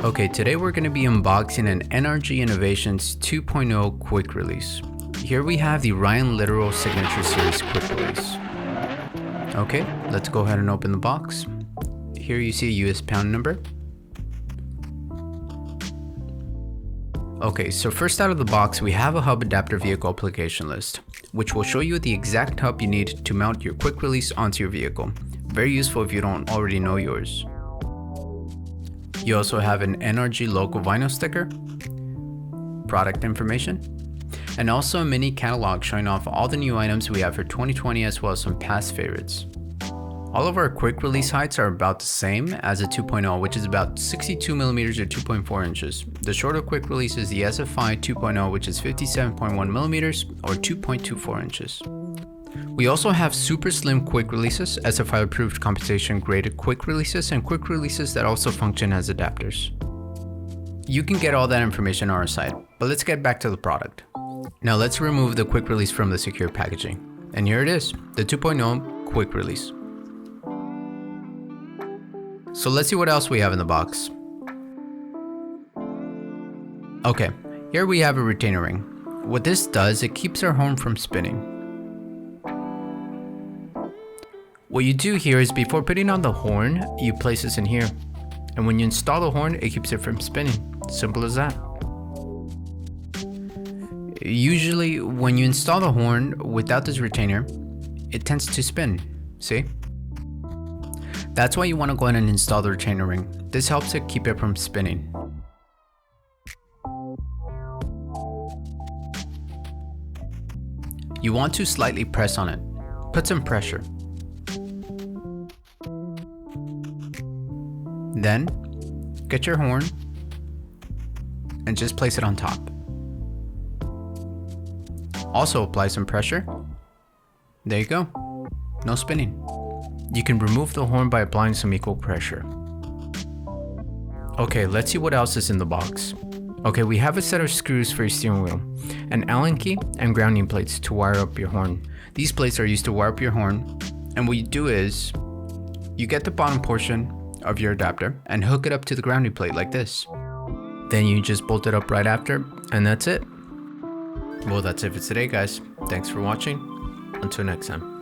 Okay, today we're going to be unboxing an NRG Innovations 2.0 quick release. Here we have the Ryan Litteral Signature Series quick release. Okay, let's go ahead and open the box. Here you see a US pound number. Okay, so first out of the box we have a hub adapter vehicle application list, which will show you the exact hub you need to mount your quick release onto your vehicle. Very useful if you don't already know yours. You also have an NRG logo vinyl sticker, product information, and also a mini catalog showing off all the new items we have for 2020 as well as some past favorites. All of our quick release heights are about the same as a 2.0, which is about 62mm or 2.4 inches. The shorter quick release is the SFI 2.0, which is 57.1mm or 2.24 inches. We also have super slim quick releases, SFI approved compensation graded quick releases, and quick releases that also function as adapters. You can get all that information on our site, but let's get back to the product. Now let's remove the quick release from the secure packaging. And here it is, the 2.0 quick release. So let's see what else we have in the box. Okay, here we have a retainer ring. What this does, it keeps our horn from spinning. What you do here is before putting on the horn, you place this in here. And when you install the horn, it keeps it from spinning. Simple as that. Usually, when you install the horn without this retainer, it tends to spin, see? That's why you want to go ahead and install the retainer ring. This helps it keep it from spinning. You want to slightly press on it. Put some pressure. Then, get your horn and just place it on top. Also apply some pressure. There you go. No spinning. You can remove the horn by applying some equal pressure. Okay, let's see what else is in the box. Okay, we have a set of screws for your steering wheel, an Allen key, and grounding plates to wire up your horn. These plates are used to wire up your horn, and what you do is, you get the bottom portion of your adapter and hook it up to the grounding plate like this. Then you just bolt it up right after, and that's it. Well, that's it for today, guys. Thanks for watching. Until next time.